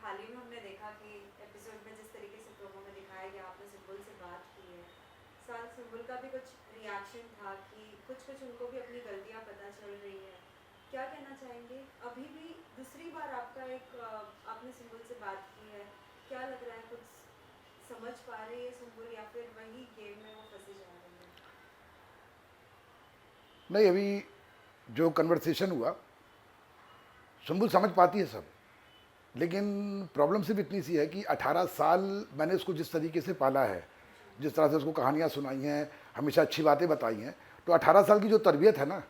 हाल ही में हमने देखा कि एपिसोड में जिस तरीके से प्रोमो में दिखाया गया, आपने सुम्बुल से बात की है, साथ सुम्बुल का भी कुछ रिएक्शन था कि कुछ कुछ उनको भी अपनी गलतियां पता चल रही है। क्या कहना चाहेंगे? अभी भी दूसरी बार आपका आपने सुम्बुल से बात की है, क्या लग रहा है, कुछ समझ पा रही है सुम्बुल या फिर वही गेम में वो फंसी जा रही है? नहीं, अभी जो कन्वर्सेशन हुआ, सुम्बुल समझ पाती है सब, लेकिन प्रॉब्लम सिर्फ इतनी सी है कि 18 साल मैंने उसको जिस तरीके से पाला है, जिस तरह से उसको कहानियाँ सुनाई हैं, हमेशा अच्छी बातें बताई हैं, तो 18 साल की जो तरबियत है ना,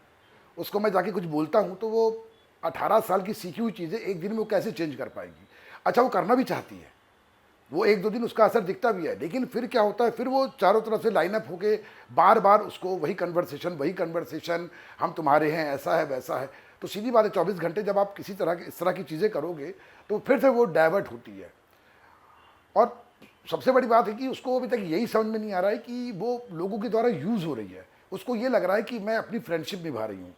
उसको मैं जाके कुछ बोलता हूँ तो वो 18 साल की सीखी हुई चीज़ें एक दिन में वो कैसे चेंज कर पाएगी। अच्छा, वो करना भी चाहती है, वो एक दो दिन उसका असर दिखता भी है, लेकिन फिर क्या होता है, फिर वो चारों तरफ से लाइनअप होके बार बार उसको वही कन्वर्सेशन, हम तुम्हारे हैं, ऐसा है वैसा है। तो सीधी बात है, 24 घंटे जब आप किसी तरह की इस तरह की चीज़ें करोगे तो फिर से वो डाइवर्ट होती है। और सबसे बड़ी बात है कि उसको अभी तक यही समझ में नहीं आ रहा है कि वो लोगों के द्वारा यूज़ हो रही है। उसको ये लग रहा है कि मैं अपनी फ्रेंडशिप निभा रही हूँ।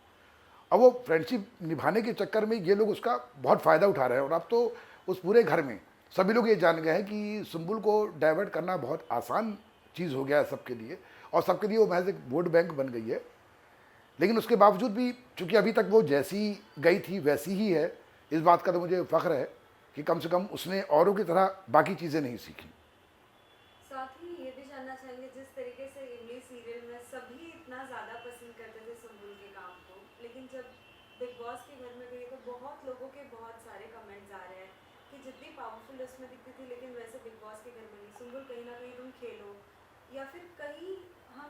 अब वो फ्रेंडशिप निभाने के चक्कर में ये लोग उसका बहुत फ़ायदा उठा रहे हैं, और अब तो उस पूरे घर में सभी लोग ये जान गए हैं कि सुम्बुल को डाइवर्ट करना बहुत आसान चीज़ हो गया है सबके लिए, और सबके लिए वो महज एक वोट बैंक बन गई है। लेकिन उसके बावजूद भी, चूंकि अभी तक वो जैसी गई थी वैसी ही है, इस बात का तो मुझे फ़ख्र है कि कम से कम उसने औरों की तरह बाकी चीज़ें नहीं सीखी। साथ ही ये भी जानना चाहेंगे, जिस तरीके से इमली सीरियल में सभी इतना ज़्यादा पसंद करते थे सुम्बुल के काम को, लेकिन जब बिग बॉस के घर में गई तो बहुत लोगों के बहुत सारे कमेंट्स आ रहे हैं कि जितनी पावरफुल उसमें दिखती थी, लेकिन वैसे बिग बॉस के घर में नहीं। सुम्बुल कहीं ना कहीं तुम खेलो, या फिर कहीं हम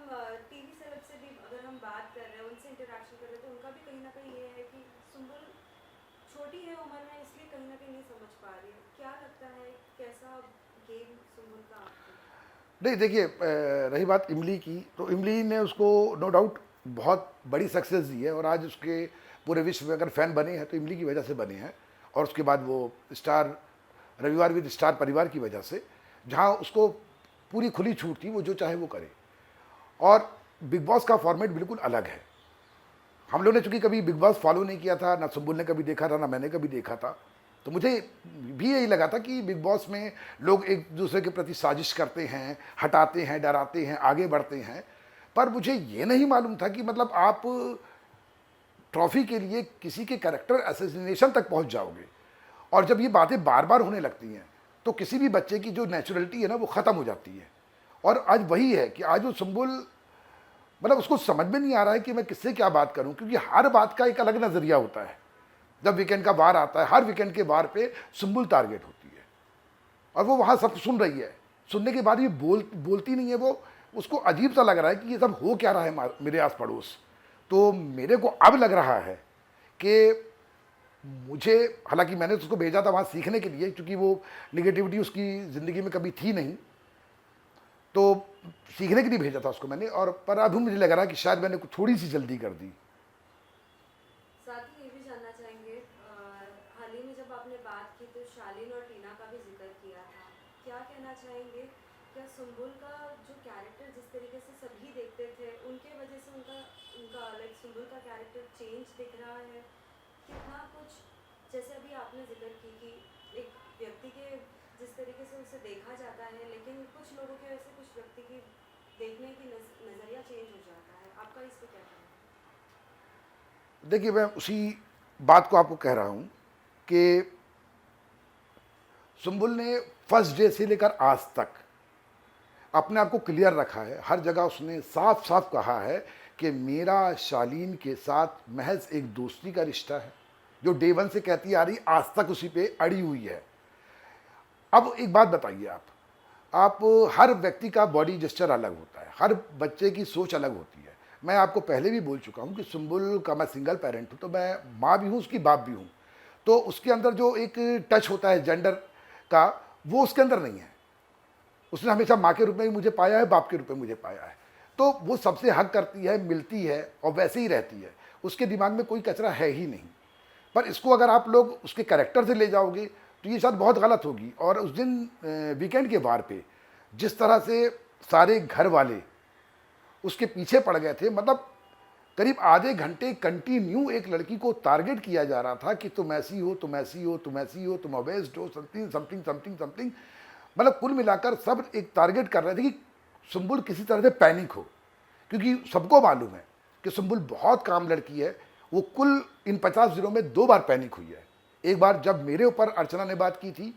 टीवी सेलेब से भी अगर हम बात कर रहे हैं, उनसे इंटरेक्शन कर रहे हैं, तो उनका भी कहीं ना कहीं ये है कि सुम्बुल छोटी है उम्र में, इसलिए कहीं ना कहीं नहीं समझ पा रही है। क्या लगता है, कैसा गेम सुम्बुल का आपको? नहीं, देखिए, रही बात इमली की, तो इमली ने उसको नो डाउट बहुत बड़ी सक्सेस दी है, और आज उसके पूरे विश्व में अगर फ़ैन बने हैं तो इमली की वजह से बने हैं। और उसके बाद वो स्टार रविवार विद स्टार परिवार की वजह से, जहाँ उसको पूरी खुली छूट थी, वो जो चाहे वो करे। और बिग बॉस का फॉर्मेट बिल्कुल अलग है। हम लोग ने चूंकि कभी बिग बॉस फॉलो नहीं किया था, ना सुम्बुल ने कभी देखा था, ना मैंने कभी देखा था, तो मुझे भी यही लगा था कि बिग बॉस में लोग एक दूसरे के प्रति साजिश करते हैं, हटाते हैं, डराते हैं, आगे बढ़ते हैं। पर मुझे ये नहीं मालूम था कि मतलब आप ट्रॉफी के लिए किसी के कैरेक्टर असैसिनेशन तक पहुंच जाओगे। और जब ये बातें बार बार होने लगती हैं तो किसी भी बच्चे की जो नेचुरलिटी है ना, वो ख़त्म हो जाती है। और आज वही है कि आज वो सुम्बुल, मतलब उसको समझ में नहीं आ रहा है कि मैं किससे क्या बात करूं, क्योंकि हर बात का एक अलग नज़रिया होता है। जब वीकेंड का वार आता है, हर वीकेंड के वार पे सुम्बुल टारगेट होती है, और वो वहाँ सब सुन रही है। सुनने के बाद ये बोलती नहीं है। वो उसको अजीब सा लग रहा है कि ये सब हो क्या रहा है मेरे आस पड़ोस। तो मेरे को अब लग रहा है कि मुझे, हालांकि मैंने तो उसको भेजा था वहाँ सीखने के लिए, क्योंकि वो निगेटिविटी उसकी ज़िंदगी में कभी थी नहीं, तो सीखने के लिए भेजा था उसको मैंने। और पर अभी मुझे लग रहा है कि शायद मैंने कुछ थोड़ी सी जल्दी कर दी। साथ ही ये भी जानना चाहेंगे, हाल ही में जब आपने बात की तो शालीन और टीना का भी जिक्र किया था। क्या कहना चाहेंगे, क्या सुम्बुल का जो कैरेक्टर जिस तरीके से सभी देखते थे, उनके वजह से उनका उनका लाइक सुम्बुल का कैरेक्टर चेंज दिख रहा है? कितना कुछ, जैसे अभी आपने जिक्र की कि एक व्यक्ति के जिस तरीके से उसे देखा जाता है, लेकिन कुछ लोगों के वजह से कुछ व्यक्ति की देखने की नज़रिया चेंज हो जाता है। आपका इस पर क्या कहना है? देखिए, मैं उसी बात को आपको कह रहा हूँ कि सुम्बुल ने फर्स्ट डे से लेकर आज तक अपने आप को क्लियर रखा है। हर जगह उसने साफ साफ कहा है कि मेरा शालीन के साथ महज एक दोस्ती का रिश्ता है, जो डे वन से कहती आ रही, आज तक उसी पे अड़ी हुई है। अब एक बात बताइए, आप हर व्यक्ति का बॉडी जेस्चर अलग होता है, हर बच्चे की सोच अलग होती है। मैं आपको पहले भी बोल चुका हूँ कि सुम्बुल का, मैं सिंगल पेरेंट हूँ, तो मैं माँ भी हूँ, उसकी बाप भी हूँ। तो उसके अंदर जो एक टच होता है जेंडर का, वो उसके अंदर नहीं है। उसने हमेशा माँ के रूप में ही मुझे पाया है, बाप के रूप में मुझे पाया है। तो वो सबसे हक करती है, मिलती है, और वैसे ही रहती है। उसके दिमाग में कोई कचरा है ही नहीं। पर इसको अगर आप लोग उसके कैरेक्टर से ले जाओगे तो ये शायद बहुत गलत होगी। और उस दिन वीकेंड के वार पे जिस तरह से सारे घर वाले उसके पीछे पड़ गए थे, मतलब करीब आधे घंटे कंटिन्यू एक लड़की को टारगेट किया जा रहा था कि तुम ऐसी हो, तुम ऐसी हो, तुम ऐसी हो, तुम ओबेस्ड हो, समथिंग समथिंग समथिंग समथिंग। मतलब कुल मिलाकर सब एक टारगेट कर रहे थे कि सुंबुल किसी तरह से पैनिक हो, क्योंकि सबको मालूम है कि सुंबुल बहुत काम लड़की है। वो कुल इन 50 दिनों में 2 बार पैनिक हुई है। एक बार जब मेरे ऊपर अर्चना ने बात की थी,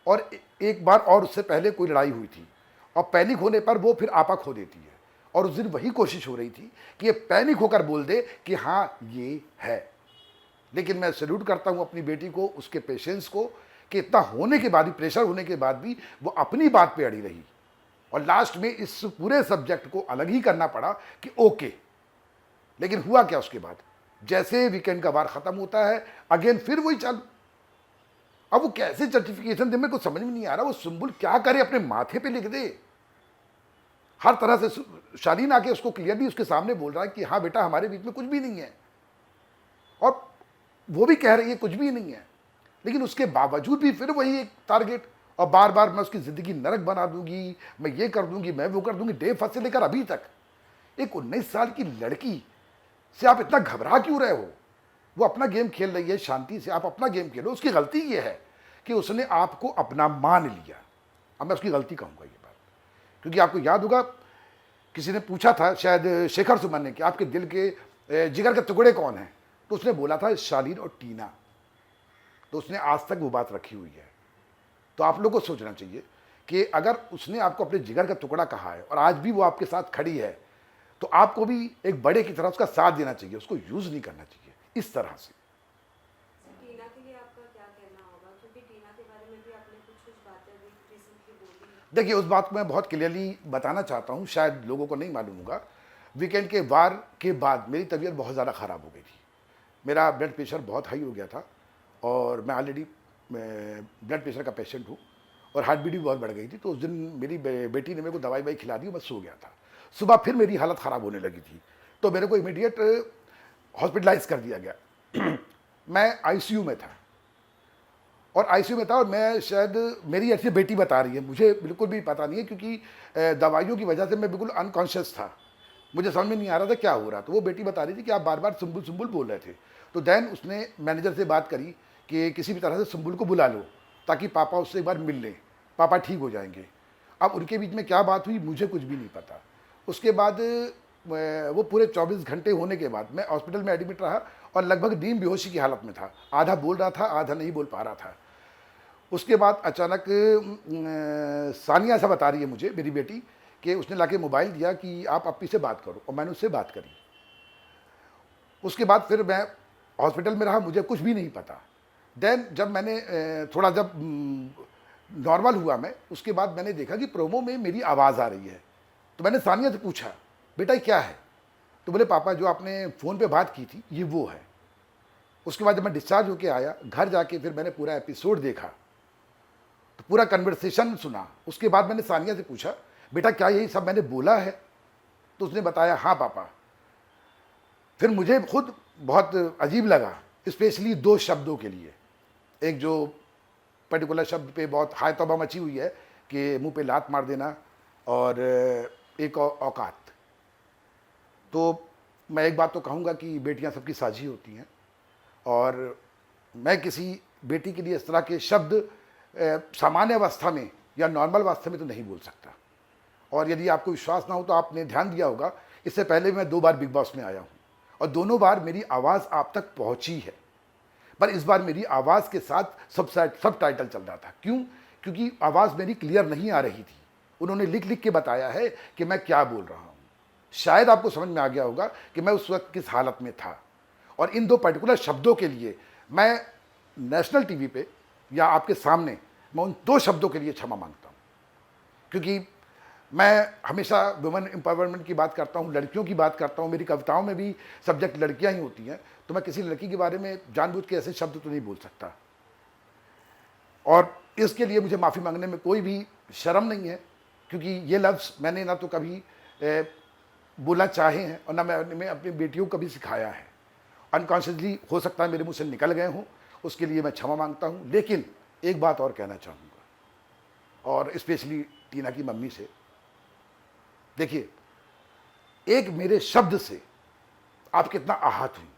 और एक बार और उससे पहले कोई लड़ाई हुई थी, और पैनिक होने पर वो फिर आपा खो देती है। और उस दिन वही कोशिश हो रही थी कि ये पैनिक होकर बोल दे कि हाँ ये है। लेकिन मैं सैल्यूट करता हूँ अपनी बेटी को, उसके पेशेंस को, कि इतना होने के बाद भी, प्रेशर होने के बाद भी वो अपनी बात पे अड़ी रही। और लास्ट में इस पूरे सब्जेक्ट को अलग ही करना पड़ा कि ओके। लेकिन हुआ क्या उसके बाद, जैसे वीकेंड का वार खत्म होता है अगेन फिर वही चालू। अब वो कैसे जस्टिफिकेशन दे, मेरे को समझ में नहीं आ रहा। वो सुंबुल क्या करे, अपने माथे पे लिख दे। हर तरह से शालीन आके उसको क्लियरली उसके सामने बोल रहा है कि हाँ बेटा हमारे बीच में कुछ भी नहीं है, और वो भी कह रही है कुछ भी नहीं है। लेकिन उसके बावजूद भी फिर वही एक टारगेट, और बार बार मैं उसकी ज़िंदगी नरक बना दूंगी, मैं ये कर दूंगी, मैं वो कर दूंगी। डे फर्स्ट से लेकर अभी तक एक 19 साल की लड़की से आप इतना घबरा क्यों रहे हो? वो अपना गेम खेल रही है शांति से, आप अपना गेम खेलो। उसकी गलती ये है कि उसने आपको अपना मान लिया। अब मैं उसकी गलती कहूँगा ये बात, क्योंकि आपको याद होगा किसी ने पूछा था, शायद शेखर सुमन ने, कि आपके दिल के जिगर के टुकड़े कौन हैं? तो उसने बोला था शालीन और टीना। तो उसने आज तक वो बात रखी हुई है। तो आप लोगों को सोचना चाहिए कि अगर उसने आपको अपने जिगर का टुकड़ा कहा है और आज भी वो आपके साथ खड़ी है, तो आपको भी एक बड़े की तरह उसका साथ देना चाहिए, उसको यूज़ नहीं करना चाहिए इस तरह से। टीना के लिए आपका क्या कहना होगा, क्योंकि टीना के बारे में भी आपने कुछ कुछ बातें अभी रिसेंटली बोली हैं। देखिए, उस बात को मैं बहुत क्लियरली बताना चाहता हूँ, शायद लोगों को नहीं मालूम होगा। वीकेंड के वार के बाद मेरी तबीयत बहुत ज़्यादा ख़राब हो गई थी। मेरा ब्लड प्रेशर बहुत हाई हो गया था, और मैं ऑलरेडी ब्लड प्रेशर का पेशेंट हूँ, और हार्ट बीट भी बहुत बढ़ गई थी। तो उस दिन मेरी बेटी ने मेरे को दवाई वाई खिला दी, मैं सो गया था। सुबह फिर मेरी हालत ख़राब होने लगी थी, तो मेरे को इमीडिएट हॉस्पिटलाइज कर दिया गया। मैं आईसीयू में था, और आईसीयू में था, और मैं शायद, मेरी ऐसी बेटी बता रही है, मुझे बिल्कुल भी पता नहीं है, क्योंकि दवाइयों की वजह से मैं बिल्कुल अनकॉन्शियस था, मुझे समझ में नहीं आ रहा था क्या हो रहा। तो वो बेटी बता रही थी कि आप बार बार सुंबुल सुंबुल बोल रहे थे। तो देन उसने मैनेजर से बात करी कि किसी भी तरह से सुंबुल को बुला लो, ताकि पापा उससे एक बार मिल लें, पापा ठीक हो जाएंगे। अब उनके बीच में क्या बात हुई मुझे कुछ भी नहीं पता। उसके बाद वो पूरे 24 घंटे होने के बाद मैं हॉस्पिटल में एडमिट रहा, और लगभग नींद बेहोशी की हालत में था। आधा बोल रहा था, आधा नहीं बोल पा रहा था। उसके बाद अचानक सानिया ऐसा बता रही है मुझे, मेरी बेटी, कि उसने लाके मोबाइल दिया कि आप अपनी से बात करो, और मैंने उससे बात करी। उसके बाद फिर मैं हॉस्पिटल में रहा, मुझे कुछ भी नहीं पता। देन जब मैंने थोड़ा जब नॉर्मल हुआ मैं, उसके बाद मैंने देखा कि प्रोमो में मेरी आवाज़ आ रही है। तो मैंने सानिया से पूछा, बेटा क्या है? तो बोले पापा जो आपने फ़ोन पे बात की थी ये वो है। उसके बाद जब मैं डिस्चार्ज होके आया, घर जाके फिर मैंने पूरा एपिसोड देखा, तो पूरा कन्वर्सेशन सुना। उसके बाद मैंने सानिया से पूछा, बेटा क्या यही सब मैंने बोला है? तो उसने बताया हाँ पापा। फिर मुझे खुद बहुत अजीब लगा, स्पेशली 2 शब्दों के लिए। एक जो पर्टिकुलर शब्द पे बहुत हाय तौबा मची हुई है कि मुंह पे लात मार देना, और एक औकात। तो मैं एक बात तो कहूँगा कि बेटियां सबकी साझी होती हैं, और मैं किसी बेटी के लिए इस तरह के शब्द सामान्य अवस्था में या नॉर्मल अवस्था में तो नहीं बोल सकता। और यदि आपको विश्वास ना हो तो आपने ध्यान दिया होगा, इससे पहले मैं 2 बार बिग बॉस में आया हूँ, और दोनों बार मेरी आवाज़ आप तक पहुँची है। पर इस बार मेरी आवाज़ के साथ सब टाइटल चल रहा था। क्यों? क्योंकि आवाज़ मेरी क्लियर नहीं आ रही थी। उन्होंने लिख लिख के बताया है कि मैं क्या बोल रहा हूँ। शायद आपको समझ में आ गया होगा कि मैं उस वक्त किस हालत में था। और इन 2 पर्टिकुलर शब्दों के लिए मैं नेशनल टीवी पे या आपके सामने मैं उन 2 शब्दों के लिए क्षमा मांगता हूँ, क्योंकि मैं हमेशा वुमेन एम्पावरमेंट की बात करता हूँ, लड़कियों की बात करता हूँ। मेरी कविताओं में भी सब्जेक्ट लड़कियाँ ही होती हैं, तो मैं किसी लड़की के बारे में जानबूझ के ऐसे शब्द तो नहीं बोल सकता। और इसके लिए मुझे माफ़ी मांगने में कोई भी शर्म नहीं है, क्योंकि ये लफ्ज़ मैंने ना तो कभी बोलना चाहे हैं, और ना मैं अपनी बेटियों को कभी सिखाया है। अनकॉन्शियसली हो सकता है मेरे मुँह से निकल गए हों, उसके लिए मैं क्षमा मांगता हूँ। लेकिन एक बात और कहना चाहूँगा, और स्पेशली टीना की मम्मी से। देखिए, एक मेरे शब्द से आप कितना आहत हुई,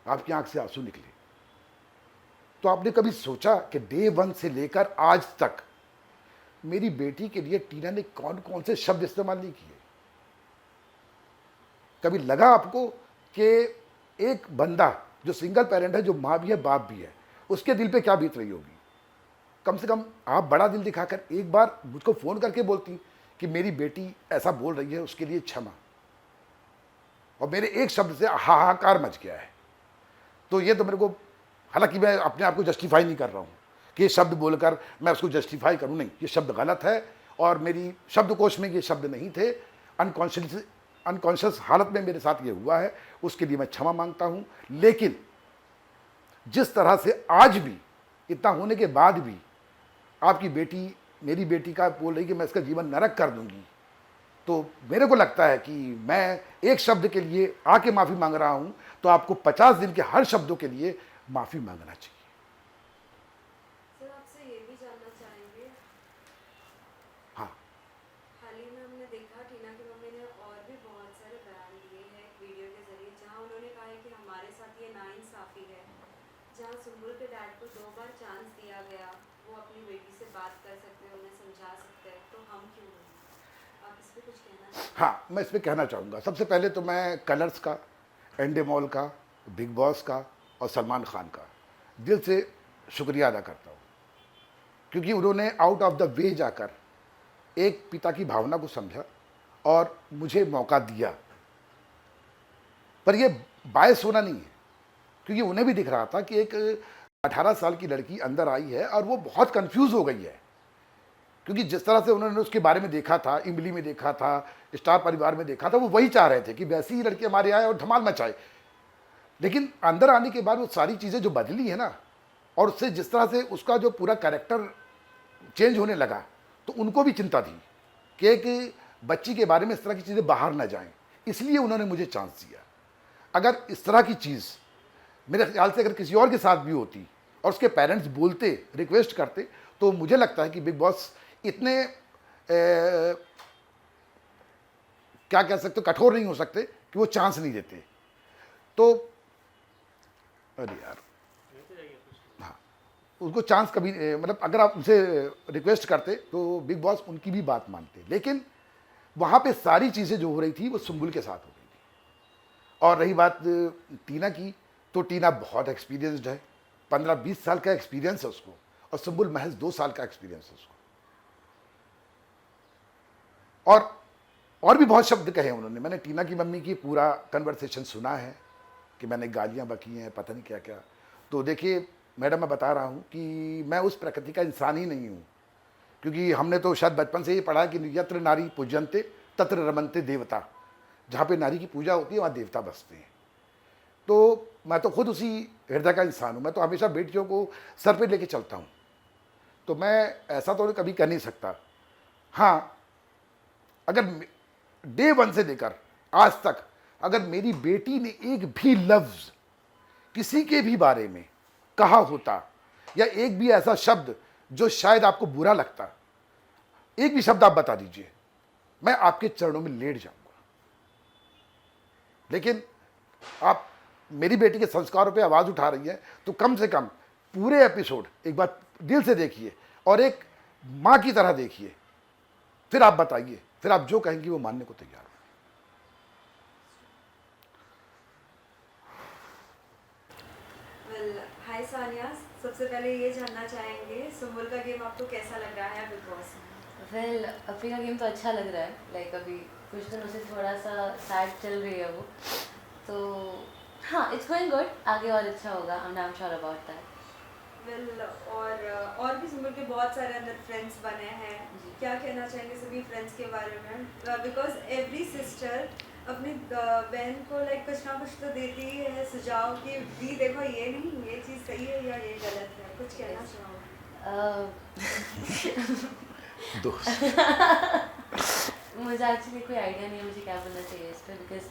आपकी आंख से आंसू निकले। तो आपने कभी सोचा कि डे वन से लेकर आज तक मेरी बेटी के लिए टीना ने कौन कौन से शब्द इस्तेमाल नहीं किए? कभी लगा आपको कि एक बंदा जो सिंगल पेरेंट है, जो माँ भी है बाप भी है, उसके दिल पे क्या बीत रही होगी? कम से कम आप बड़ा दिल दिखाकर एक बार मुझको फ़ोन करके बोलती कि मेरी बेटी ऐसा बोल रही है, उसके लिए क्षमा। और मेरे एक शब्द से हाहाकार मच गया है। तो ये तो मेरे को, हालांकि मैं अपने आप को जस्टिफाई नहीं कर रहा हूँ कि ये शब्द बोलकर मैं उसको जस्टिफाई करूँ, नहीं, ये शब्द गलत है और मेरी शब्दकोश में ये शब्द नहीं थे। अनकॉन्शियस हालत में मेरे साथ ये हुआ है, उसके लिए मैं क्षमा मांगता हूँ। लेकिन जिस तरह से आज भी, इतना होने के बाद भी आपकी बेटी, मेरी बेटी का बोल रही कि मैं इसका जीवन नरक कर दूंगी, तो मेरे को लगता है कि मैं एक शब्द के लिए आके माफ़ी मांग रहा हूँ, तो आपको 50 दिन के हर शब्दों के लिए माफ़ी मांगना चाहिए। सर आपसे ये भी जानना चाहेंगे, हाँ, हाल ही में हमने देखा टीना की मम्मी ने और भी बहुत सारे बयान दिए हैं एक वीडियो के जरिए, जहां उन्होंने कहा है कि हमारे साथ ये नाइंसाफ़ी है। जहां सुम्बुल के डैड को 2 बार चांस दिया गया, वो अपनी बेटी से बात कर सकते हैं, उन्हें समझा सकते हैं, तो हम क्यों नहीं? आप इस पर कुछ कहना चाहेंगे? हाँ, मैं इस पर कहना चाहूँगा। सबसे पहले तो मैं कलर्स का, एंडेमॉल का, बिग बॉस का और सलमान खान का दिल से शुक्रिया अदा करता हूँ, क्योंकि उन्होंने आउट ऑफ द वे जाकर एक पिता की भावना को समझा और मुझे मौका दिया। पर यह बायस होना नहीं है, क्योंकि उन्हें भी दिख रहा था कि एक 18 साल की लड़की अंदर आई है और वो बहुत कंफ्यूज हो गई है, क्योंकि जिस तरह से उन्होंने उसके बारे में देखा था, इमली में देखा था, स्टार परिवार में देखा था, वो वही चाह रहे थे कि वैसी ही लड़की हमारे आए और धमाल मचाए। लेकिन अंदर आने के बाद वो सारी चीज़ें जो बदली है ना, और उससे जिस तरह से उसका जो पूरा कैरेक्टर चेंज होने लगा, तो उनको भी चिंता थी कि एक बच्ची के बारे में इस तरह की चीज़ें बाहर ना जाएं, इसलिए उन्होंने मुझे चांस दिया। अगर इस तरह की चीज़ मेरे ख्याल से अगर किसी और के साथ भी होती और उसके पेरेंट्स बोलते, रिक्वेस्ट करते, तो मुझे लगता है कि बिग बॉस इतने क्या कह सकते, कठोर नहीं हो सकते कि वो चांस नहीं देते। तो अरे यार, हाँ, उनको चांस कभी मतलब अगर आप उनसे रिक्वेस्ट करते तो बिग बॉस उनकी भी बात मानते। लेकिन वहाँ पे सारी चीज़ें जो हो रही थी वो सुम्बुल के साथ हो रही थी। और रही बात टीना की, तो टीना बहुत एक्सपीरियंस्ड है, 15-20 साल का एक्सपीरियंस है उसको, और सुम्बुल महज 2 साल का एक्सपीरियंस है उसको। और भी बहुत शब्द कहे उन्होंने। मैंने टीना की मम्मी की पूरा कन्वर्सेशन सुना है कि मैंने गालियाँ बकी हैं, पता नहीं क्या क्या। तो देखिए मैडम, मैं बता रहा हूँ कि मैं उस प्रकृति का इंसान ही नहीं हूँ, क्योंकि हमने तो शायद बचपन से ही पढ़ा कि यत्र नारी पूजन्ते तत्र रमन्ते देवता, जहाँ पे नारी की पूजा होती है वहाँ देवता बसते हैं। तो मैं तो खुद उसी हृदय का इंसान हूँ। मैं तो हमेशा बेटियों को सर पे लेके चलता हूँ, तो मैं ऐसा तो कभी कर नहीं सकता। हाँ, अगर डे वन से लेकर आज तक अगर मेरी बेटी ने एक भी लफ्ज़ किसी के भी बारे में कहा होता, या एक भी ऐसा शब्द जो शायद आपको बुरा लगता, एक भी शब्द आप बता दीजिए, मैं आपके चरणों में लेट जाऊंगा। लेकिन आप मेरी बेटी के संस्कारों पे आवाज़ उठा रही है, तो कम से कम पूरे एपिसोड एक बार दिल से देखिए और एक माँ की तरह देखिए, फिर आप बताइए, फिर आप जो कहेंगी वो मानने को तैयार हूं। वेल, हाय सानिया, सबसे पहले ये जानना चाहेंगे सुम्बुल का गेम आपको कैसा लग रहा है बिग बॉस में? वेल, अभी का गेम तो अच्छा लग रहा है। लाइक अभी कुछ दिनों से थोड़ा सा सैड चल रही है वो, तो हाँ, इट्स गोइंग गुड। आगे और अच्छा होगा, I am sure about that. Well, और भी सुम्बुल के बहुत सारे अंदर फ्रेंड्स बने हैं, क्या कहना चाहेंगे सभी फ्रेंड्स के बारे में? बिकॉज एवरी सिस्टर अपनी बहन को लाइक कुछ ना कुछ तो देती ही है सुझाव कि भी देखो ये नहीं, ये चीज़ सही है या ये गलत है, कुछ कहना चाहोगे? दोस्त मुझे एक्चुअली कोई आइडिया नहीं है मुझे क्या बोलना चाहिए इस पर, बिकॉज